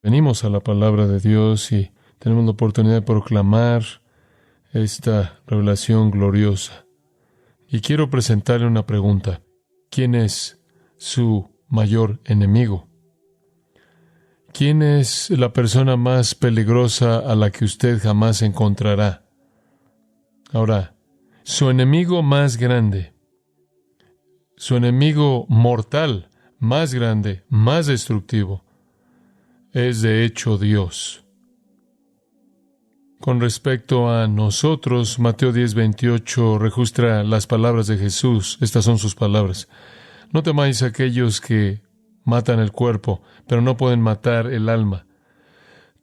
Venimos a la palabra de Dios y tenemos la oportunidad de proclamar esta revelación gloriosa. Y quiero presentarle una pregunta. ¿Quién es su mayor enemigo? ¿Quién es la persona más peligrosa a la que usted jamás encontrará? Ahora, su enemigo más grande, su enemigo mortal más grande, más destructivo, es de hecho Dios. Con respecto a nosotros, Mateo 10:28 registra las palabras de Jesús. Estas son sus palabras. No temáis a aquellos que matan el cuerpo, pero no pueden matar el alma.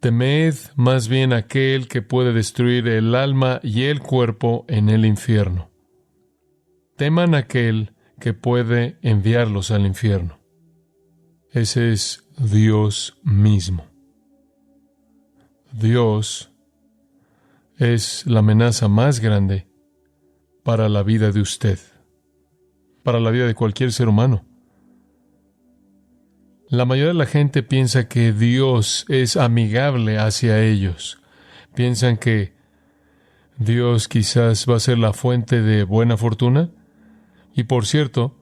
Temed más bien aquel que puede destruir el alma y el cuerpo en el infierno. Teman aquel que puede enviarlos al infierno. Ese es Dios mismo. Dios es la amenaza más grande para la vida de usted, para la vida de cualquier ser humano. La mayoría de la gente piensa que Dios es amigable hacia ellos. Piensan que Dios quizás va a ser la fuente de buena fortuna. Y por cierto,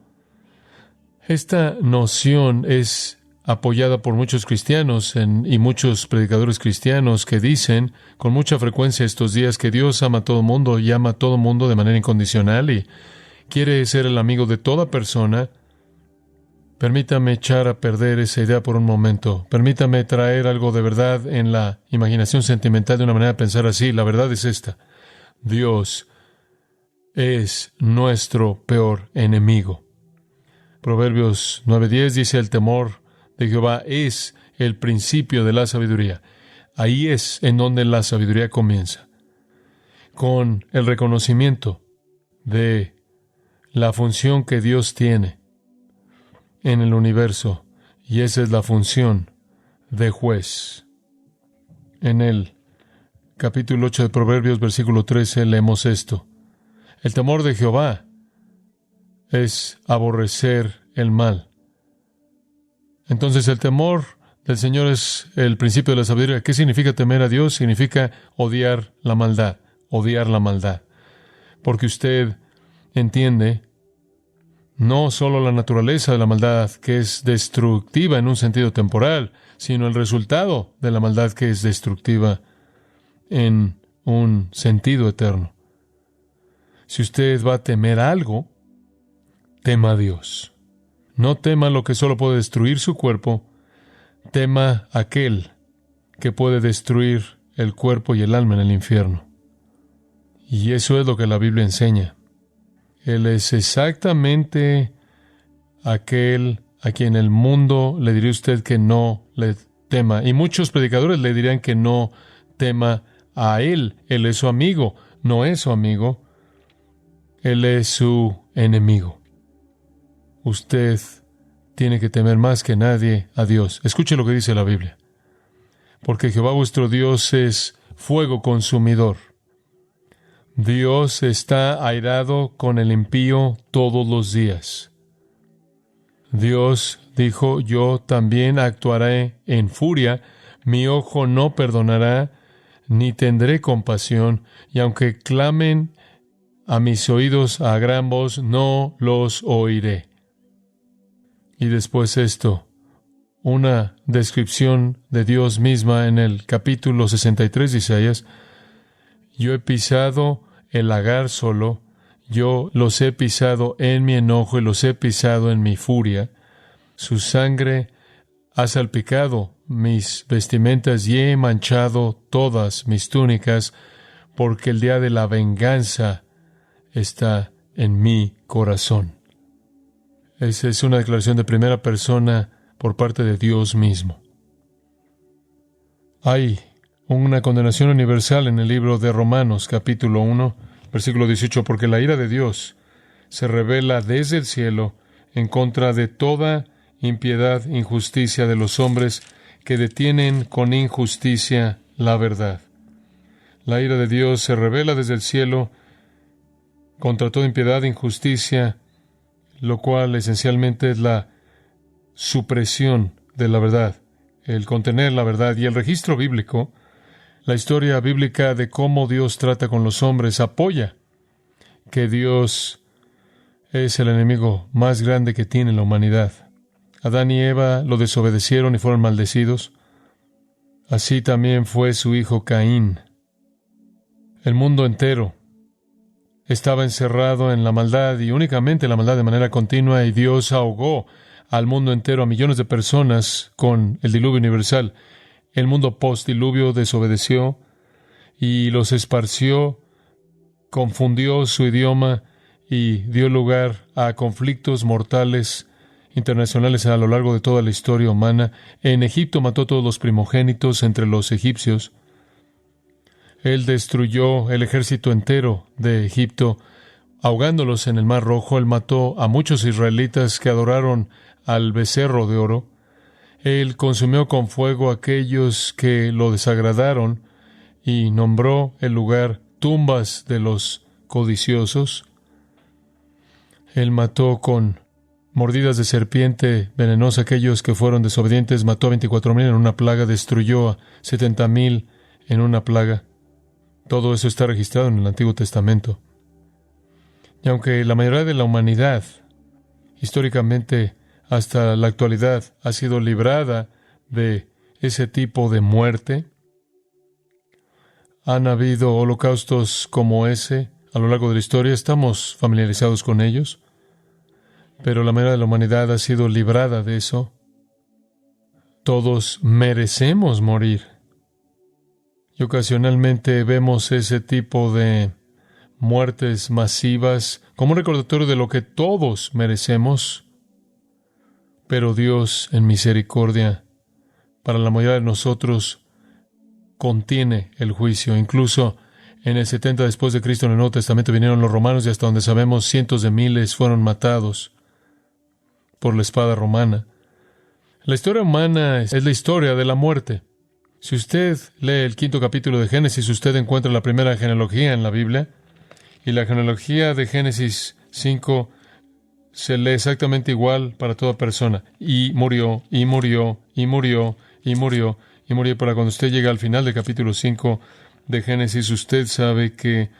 esta noción es apoyada por muchos cristianos y muchos predicadores cristianos que dicen con mucha frecuencia estos días que Dios ama a todo mundo y ama a todo mundo de manera incondicional y quiere ser el amigo de toda persona. Permítame echar a perder esa idea por un momento. Permítame traer algo de verdad en la imaginación sentimental de una manera de pensar así. La verdad es esta. Dios es nuestro peor enemigo. Proverbios 9:10 dice: el temor de Jehová es el principio de la sabiduría. Ahí es en donde la sabiduría comienza. Con el reconocimiento de la función que Dios tiene en el universo. Y esa es la función de juez. En el capítulo 8 de Proverbios, versículo 13, leemos esto. El temor de Jehová es aborrecer el mal. Entonces el temor del Señor es el principio de la sabiduría. ¿Qué significa temer a Dios? Significa odiar la maldad. Odiar la maldad. Porque usted entiende no solo la naturaleza de la maldad, que es destructiva en un sentido temporal, sino el resultado de la maldad, que es destructiva en un sentido eterno. Si usted va a temer algo, tema a Dios. No tema lo que solo puede destruir su cuerpo, tema aquel que puede destruir el cuerpo y el alma en el infierno. Y eso es lo que la Biblia enseña. Él es exactamente aquel a quien el mundo le diría a usted que no le tema. Y muchos predicadores le dirían que no tema a Él. Él es su amigo. No es su amigo. Él es su enemigo. Usted tiene que temer más que nadie a Dios. Escuche lo que dice la Biblia. Porque Jehová vuestro Dios es fuego consumidor. Dios está airado con el impío todos los días. Dios dijo: yo también actuaré en furia, mi ojo no perdonará, ni tendré compasión, y aunque clamen a mis oídos a gran voz, no los oiré. Y después esto, una descripción de Dios misma en el capítulo 63 de Isaías. Yo he pisado el lagar solo, yo los he pisado en mi enojo y los he pisado en mi furia. Su sangre ha salpicado mis vestimentas y he manchado todas mis túnicas, porque el día de la venganza está en mi corazón. Esa es una declaración de primera persona por parte de Dios mismo. Hay una condenación universal en el libro de Romanos, capítulo 1, versículo 18, porque la ira de Dios se revela desde el cielo en contra de toda impiedad, injusticia de los hombres que detienen con injusticia la verdad. La ira de Dios se revela desde el cielo contra toda impiedad, injusticia, lo cual esencialmente es la supresión de la verdad. el contener la verdad y el registro bíblico, la historia bíblica de cómo Dios trata con los hombres apoya que Dios es el enemigo más grande que tiene la humanidad. Adán y Eva lo desobedecieron y fueron maldecidos. Así también fue su hijo Caín. El mundo entero estaba encerrado en la maldad y únicamente la maldad de manera continua, y Dios ahogó al mundo entero, a millones de personas, con el diluvio universal. El mundo postdiluvio desobedeció y los esparció, confundió su idioma y dio lugar a conflictos mortales internacionales a lo largo de toda la historia humana. En Egipto mató a todos los primogénitos entre los egipcios. Él destruyó el ejército entero de Egipto, ahogándolos en el Mar Rojo. Él mató a muchos israelitas que adoraron al becerro de oro. Él consumió con fuego a aquellos que lo desagradaron y nombró el lugar tumbas de los codiciosos. Él mató con mordidas de serpiente venenosa a aquellos que fueron desobedientes. Mató a 24,000 en una plaga, destruyó a 70,000 en una plaga. Todo eso está registrado en el Antiguo Testamento. Y aunque la mayoría de la humanidad, históricamente hasta la actualidad, ha sido librada de ese tipo de muerte, han habido holocaustos como ese a lo largo de la historia. Estamos familiarizados con ellos, pero la mayoría de la humanidad ha sido librada de eso. Todos merecemos morir. Y ocasionalmente vemos ese tipo de muertes masivas como un recordatorio de lo que todos merecemos. Pero Dios, en misericordia, para la mayoría de nosotros, contiene el juicio. Incluso en el 70 después de Cristo, en el Nuevo Testamento, vinieron los romanos y hasta donde sabemos, cientos de miles fueron matados por la espada romana. La historia humana es la historia de la muerte. Si usted lee el 5º capítulo de Génesis, usted encuentra la primera genealogía en la Biblia, y la genealogía de Génesis 5 se lee exactamente igual para toda persona. Y murió, y murió, y murió, y murió, y murió. Para cuando usted llega al final del capítulo 5 de Génesis, usted sabe que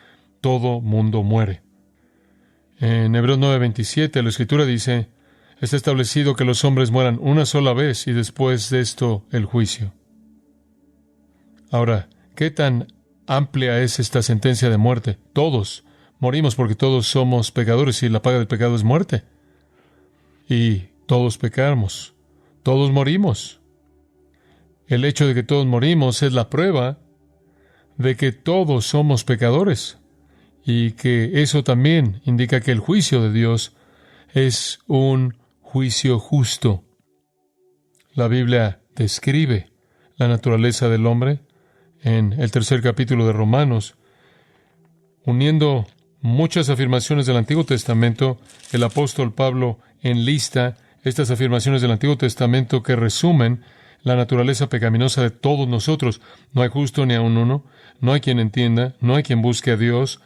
todo mundo muere. En Hebreos 9:27, la Escritura dice: está establecido que los hombres mueran una sola vez y después de esto el juicio. Ahora, ¿qué tan amplia es esta sentencia de muerte? Todos morimos porque todos somos pecadores y la paga del pecado es muerte. Y todos pecamos. Todos morimos. El hecho de que todos morimos es la prueba de que todos somos pecadores, y que eso también indica que el juicio de Dios es un juicio justo. La Biblia describe la naturaleza del hombre en el 3er capítulo de Romanos, uniendo muchas afirmaciones del Antiguo Testamento. El apóstol Pablo enlista estas afirmaciones del Antiguo Testamento que resumen la naturaleza pecaminosa de todos nosotros. No hay justo ni aun uno, no hay quien entienda, no hay quien busque a Dios.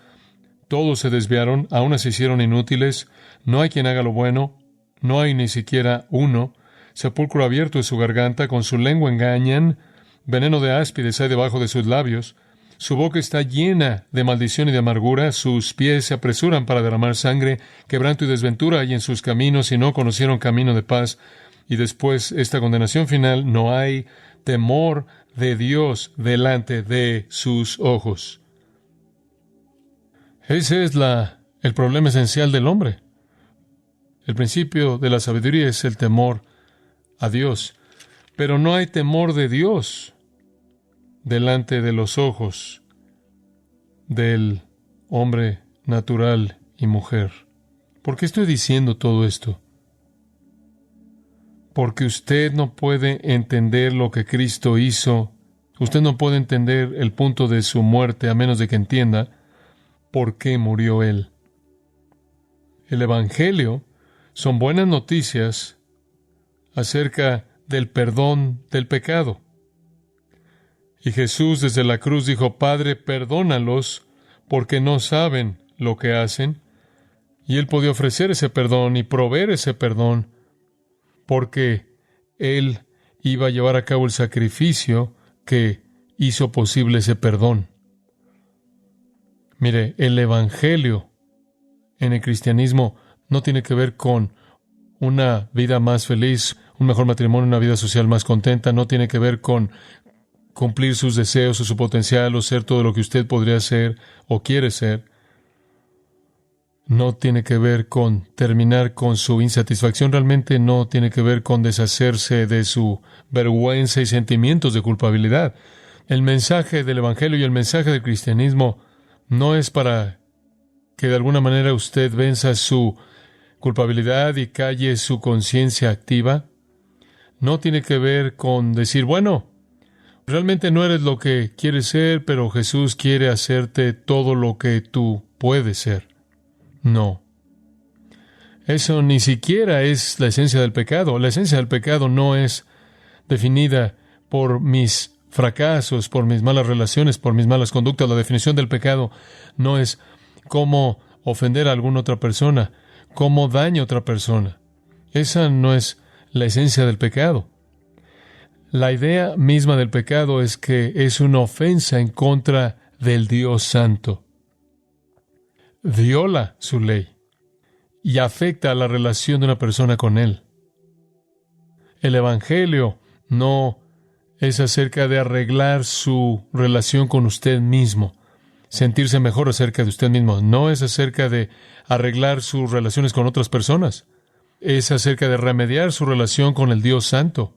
Todos se desviaron, a unas se hicieron inútiles, no hay quien haga lo bueno, no hay ni siquiera uno. Sepulcro abierto es su garganta, con su lengua engañan, veneno de áspides hay debajo de sus labios. Su boca está llena de maldición y de amargura, sus pies se apresuran para derramar sangre, quebranto y desventura hay en sus caminos, y no conocieron camino de paz. Y después esta condenación final: no hay temor de Dios delante de sus ojos. Ese es el problema esencial del hombre. El principio de la sabiduría es el temor a Dios, pero no hay temor de Dios delante de los ojos del hombre natural y mujer. ¿Por qué estoy diciendo todo esto? Porque usted no puede entender lo que Cristo hizo. Usted no puede entender el punto de su muerte a menos de que entienda por qué murió Él. El Evangelio son buenas noticias acerca del perdón del pecado. Y Jesús desde la cruz dijo: Padre, perdónalos porque no saben lo que hacen. Y Él podía ofrecer ese perdón y proveer ese perdón, porque Él iba a llevar a cabo el sacrificio que hizo posible ese perdón. Mire, el Evangelio en el cristianismo no tiene que ver con una vida más feliz, un mejor matrimonio, una vida social más contenta. No tiene que ver con cumplir sus deseos o su potencial o ser todo lo que usted podría ser o quiere ser. No tiene que ver con terminar con su insatisfacción. Realmente no tiene que ver con deshacerse de su vergüenza y sentimientos de culpabilidad. El mensaje del Evangelio y el mensaje del cristianismo no es para que de alguna manera usted venza su culpabilidad y calle su conciencia activa. No tiene que ver con decir, bueno, realmente no eres lo que quieres ser, pero Jesús quiere hacerte todo lo que tú puedes ser. No. Eso ni siquiera es la esencia del pecado. La esencia del pecado no es definida por mis fracasos, por mis malas relaciones, por mis malas conductas. La definición del pecado no es cómo ofender a alguna otra persona, cómo daño a otra persona. Esa no es la esencia del pecado. La idea misma del pecado es que es una ofensa en contra del Dios Santo. Viola su ley y afecta a la relación de una persona con Él. El Evangelio no es acerca de arreglar su relación con usted mismo, sentirse mejor acerca de usted mismo. No es acerca de arreglar sus relaciones con otras personas. Es acerca de remediar su relación con el Dios Santo.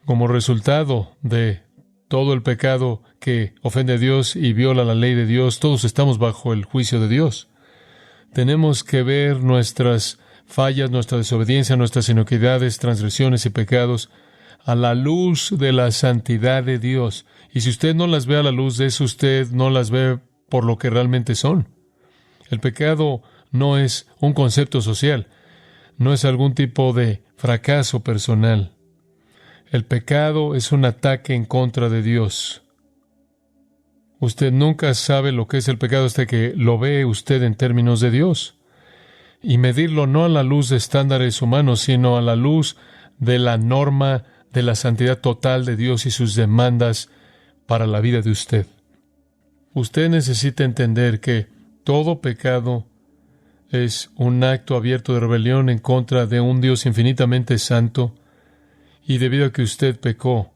Como resultado de todo el pecado que ofende a Dios y viola la ley de Dios, todos estamos bajo el juicio de Dios. Tenemos que ver nuestras fallas, nuestra desobediencia, nuestras iniquidades, transgresiones y pecados a la luz de la santidad de Dios. Y si usted no las ve a la luz de eso, usted no las ve por lo que realmente son. El pecado no es un concepto social, no es algún tipo de fracaso personal. El pecado es un ataque en contra de Dios. Usted nunca sabe lo que es el pecado hasta que lo ve usted en términos de Dios. Y medirlo no a la luz de estándares humanos, sino a la luz de la norma de la santidad total de Dios y sus demandas para la vida de usted. Usted necesita entender que todo pecado es un acto abierto de rebelión en contra de un Dios infinitamente santo, y debido a que usted pecó,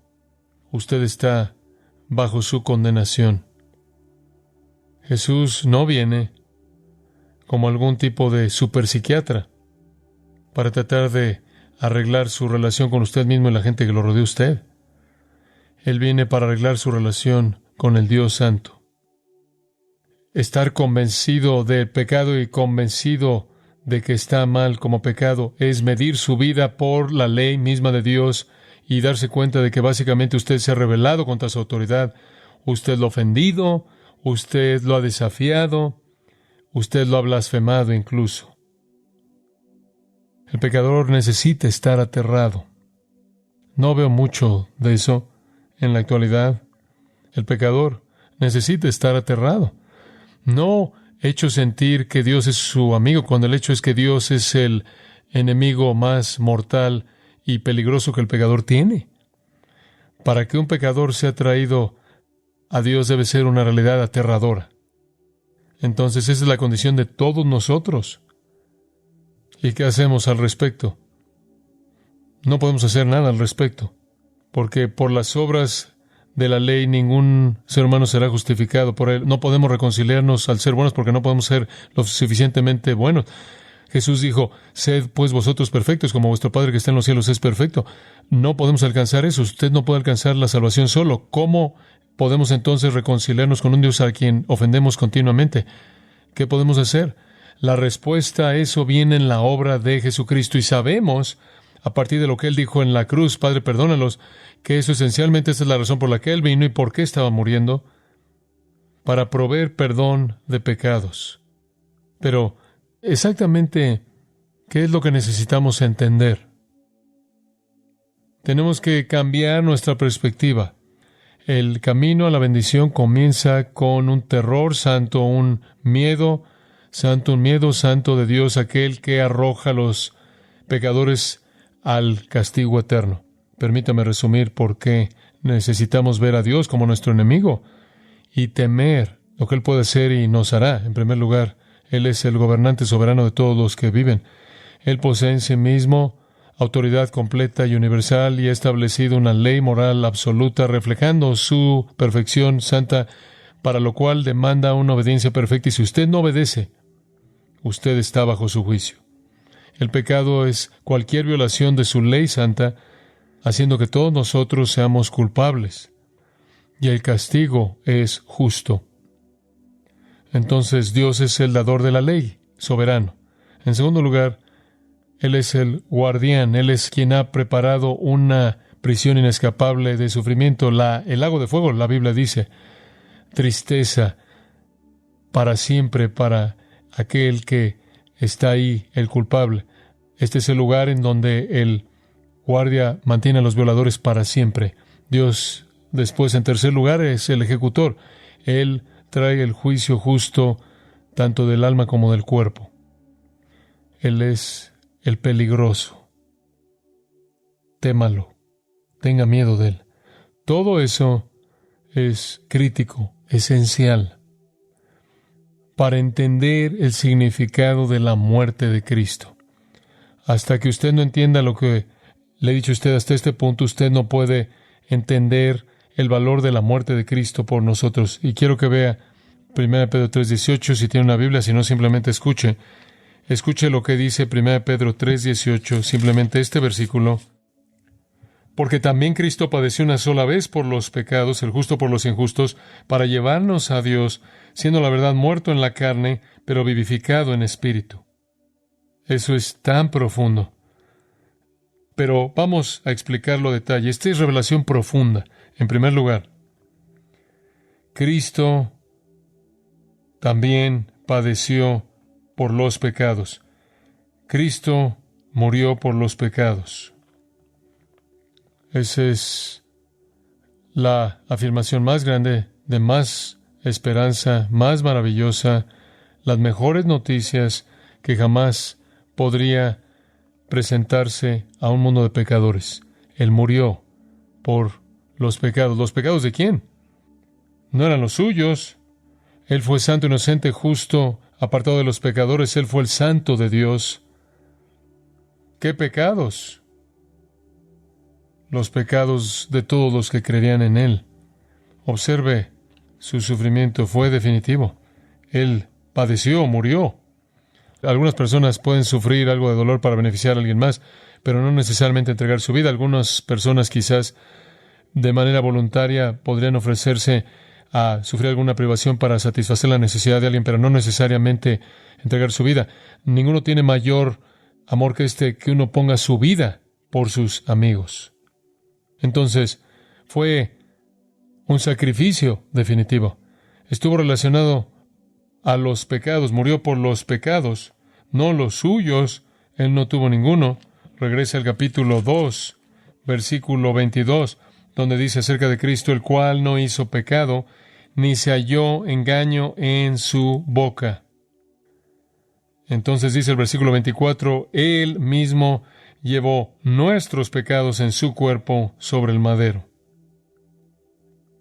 usted está bajo su condenación. Jesús no viene como algún tipo de superpsiquiatra para tratar de arreglar su relación con usted mismo y la gente que lo rodea a usted. Él viene para arreglar su relación con el Dios Santo. Estar convencido del pecado y convencido de que está mal como pecado es medir su vida por la ley misma de Dios y darse cuenta de que básicamente usted se ha rebelado contra su autoridad. Usted lo ha ofendido, usted lo ha desafiado, usted lo ha blasfemado incluso. El pecador necesita estar aterrado. No veo mucho de eso en la actualidad. El pecador necesita estar aterrado. No hecho sentir que Dios es su amigo, cuando el hecho es que Dios es el enemigo más mortal y peligroso que el pecador tiene. Para que un pecador sea traído a Dios debe ser una realidad aterradora. Entonces esa es la condición de todos nosotros. ¿Y qué hacemos al respecto? No podemos hacer nada al respecto, porque por las obras de la ley ningún ser humano será justificado por él. No podemos reconciliarnos al ser buenos porque no podemos ser lo suficientemente buenos. Jesús dijo, sed pues vosotros perfectos como vuestro Padre que está en los cielos es perfecto. No podemos alcanzar eso. Usted no puede alcanzar la salvación solo. ¿Cómo podemos entonces reconciliarnos con un Dios a quien ofendemos continuamente? ¿Qué podemos hacer? La respuesta a eso viene en la obra de Jesucristo y sabemos, a partir de lo que Él dijo en la cruz, Padre, perdónalos, que eso esencialmente esa es la razón por la que Él vino y por qué estaba muriendo, para proveer perdón de pecados. Pero, exactamente, ¿qué es lo que necesitamos entender? Tenemos que cambiar nuestra perspectiva. El camino a la bendición comienza con un terror santo, un miedo santo de Dios, aquel que arroja a los pecadores al castigo eterno. Permítame resumir por qué necesitamos ver a Dios como nuestro enemigo y temer lo que Él puede hacer y nos hará. En primer lugar, Él es el gobernante soberano de todos los que viven. Él posee en sí mismo autoridad completa y universal y ha establecido una ley moral absoluta reflejando su perfección santa, para lo cual demanda una obediencia perfecta. Y si usted no obedece, usted está bajo su juicio. El pecado es cualquier violación de su ley santa, haciendo que todos nosotros seamos culpables. Y el castigo es justo. Entonces Dios es el dador de la ley, soberano. En segundo lugar, Él es el guardián. Él es quien ha preparado una prisión inescapable de sufrimiento. El lago de fuego, la Biblia dice, tristeza para siempre para aquel que está ahí, el culpable. Este es el lugar en donde el guardia mantiene a los violadores para siempre. Dios, después, en tercer lugar, es el ejecutor. Él trae el juicio justo tanto del alma como del cuerpo. Él es el peligroso. Témalo. Tenga miedo de Él. Todo eso es crítico, esencial, para entender el significado de la muerte de Cristo. Hasta que usted no entienda lo que le he dicho a usted hasta este punto, usted no puede entender el valor de la muerte de Cristo por nosotros. Y quiero que vea 1 Pedro 3:18, si tiene una Biblia, si no, simplemente escuche. Escuche lo que dice 1 Pedro 3:18, simplemente este versículo. Porque también Cristo padeció una sola vez por los pecados, el justo por los injustos, para llevarnos a Dios, siendo la verdad muerto en la carne, pero vivificado en espíritu. Eso es tan profundo. Pero vamos a explicarlo a detalle. Esta es revelación profunda. En primer lugar, Cristo también padeció por los pecados. Cristo murió por los pecados. Esa es la afirmación más grande, de más esperanza, más maravillosa, las mejores noticias que jamás podría presentarse a un mundo de pecadores. Él murió por los pecados. ¿Los pecados de quién? No eran los suyos. Él fue santo, inocente, justo, apartado de los pecadores. Él fue el santo de Dios. ¿Qué pecados? Los pecados de todos los que creerían en Él. Observe, su sufrimiento fue definitivo. Él padeció, murió. Algunas personas pueden sufrir algo de dolor para beneficiar a alguien más, pero no necesariamente entregar su vida. Algunas personas quizás de manera voluntaria podrían ofrecerse a sufrir alguna privación para satisfacer la necesidad de alguien, pero no necesariamente entregar su vida. Ninguno tiene mayor amor que que uno ponga su vida por sus amigos. Entonces, fue un sacrificio definitivo. Estuvo relacionado a los pecados, murió por los pecados, no los suyos. Él no tuvo ninguno. Regresa al capítulo 2, versículo 22, donde dice acerca de Cristo, el cual no hizo pecado, ni se halló engaño en su boca. Entonces dice el versículo 24, Él mismo llevó nuestros pecados en su cuerpo sobre el madero.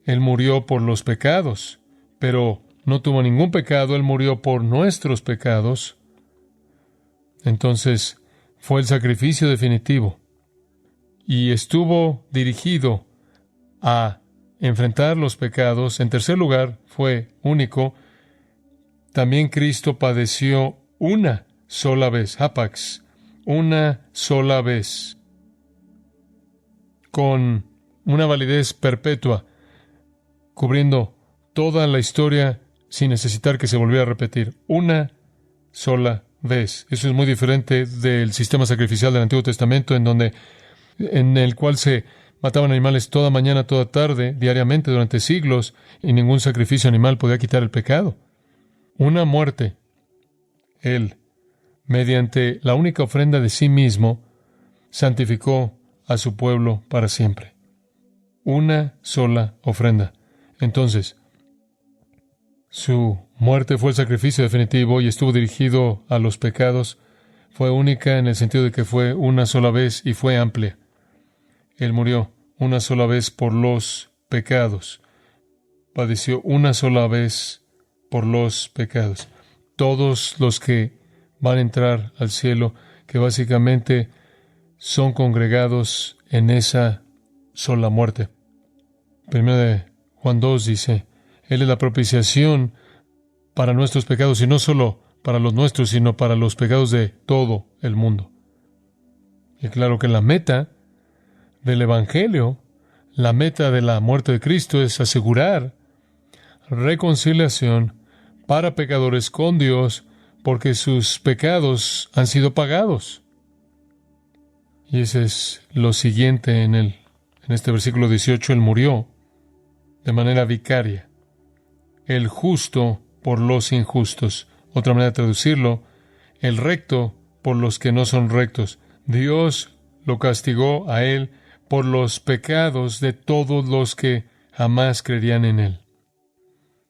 Él murió por los pecados, pero no tuvo ningún pecado. Él murió por nuestros pecados. Entonces, fue el sacrificio definitivo. Y estuvo dirigido a enfrentar los pecados. En tercer lugar, fue único. También Cristo padeció una sola vez, hapax, una sola vez, con una validez perpetua, cubriendo toda la historia sin necesitar que se volviera a repetir. Una sola vez. Eso es muy diferente del sistema sacrificial del Antiguo Testamento, en el cual se mataban animales toda mañana, toda tarde, diariamente, durante siglos, y ningún sacrificio animal podía quitar el pecado. Una muerte. Él, mediante la única ofrenda de sí mismo, santificó a su pueblo para siempre. Una sola ofrenda. Entonces, su muerte fue el sacrificio definitivo y estuvo dirigido a los pecados. Fue única en el sentido de que fue una sola vez y fue amplia. Él murió una sola vez por los pecados. Padeció una sola vez por los pecados. Todos los que van a entrar al cielo, que básicamente son congregados en esa sola muerte. Primero de Juan 2 dice, Él es la propiciación para nuestros pecados, y no solo para los nuestros, sino para los pecados de todo el mundo. Y claro que la meta del Evangelio, la meta de la muerte de Cristo es asegurar reconciliación para pecadores con Dios, porque sus pecados han sido pagados. Y ese es lo siguiente en este versículo 18, Él murió de manera vicaria, el justo por los injustos. Otra manera de traducirlo, el recto por los que no son rectos. Dios lo castigó a Él por los pecados de todos los que jamás creerían en Él.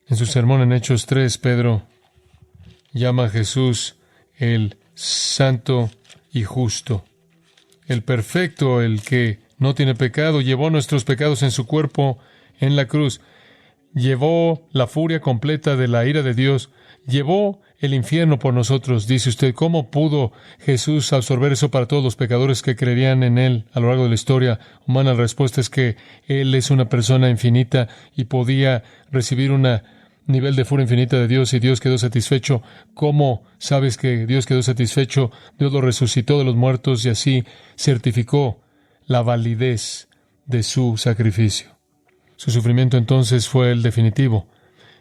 En su sermón en Hechos 3, Pedro llama a Jesús el santo y justo, el perfecto, el que no tiene pecado. Llevó nuestros pecados en su cuerpo en la cruz. Llevó la furia completa de la ira de Dios. Llevó el infierno por nosotros. Dice usted, ¿cómo pudo Jesús absorber eso para todos los pecadores que creerían en Él a lo largo de la historia humana? La respuesta es que Él es una persona infinita y podía recibir un nivel de furia infinita de Dios, y Dios quedó satisfecho. ¿Cómo sabes que Dios quedó satisfecho? Dios lo resucitó de los muertos y así certificó la validez de su sacrificio. Su sufrimiento entonces fue el definitivo.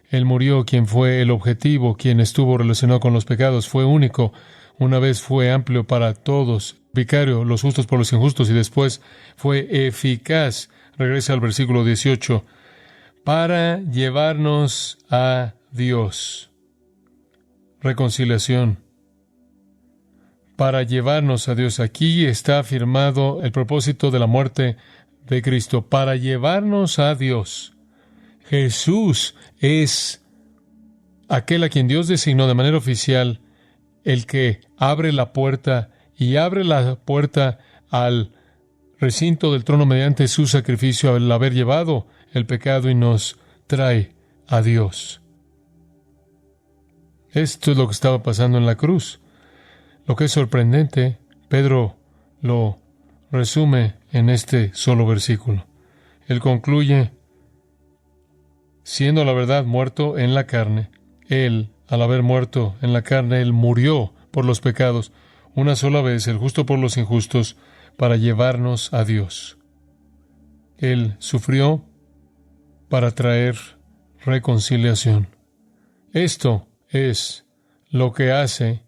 Él murió, quien fue el objetivo, quien estuvo relacionado con los pecados, fue único. Una vez fue amplio para todos, vicario, los justos por los injustos, y después fue eficaz. Regresa al versículo 18. Para llevarnos a Dios. Reconciliación. Para llevarnos a Dios. Aquí está afirmado el propósito de la muerte de Cristo, para llevarnos a Dios. Jesús es aquel a quien Dios designó de manera oficial, el que abre la puerta, y abre la puerta al recinto del trono mediante su sacrificio, al haber llevado el pecado, y nos trae a Dios. Esto es lo que estaba pasando en la cruz. Lo que es sorprendente, Pedro lo resume en este solo versículo. Él concluye, siendo la verdad muerto en la carne, Él, al haber muerto en la carne, Él murió por los pecados, una sola vez, el justo por los injustos, para llevarnos a Dios. Él sufrió para traer reconciliación. Esto es lo que hace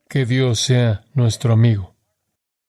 que Dios sea nuestro amigo.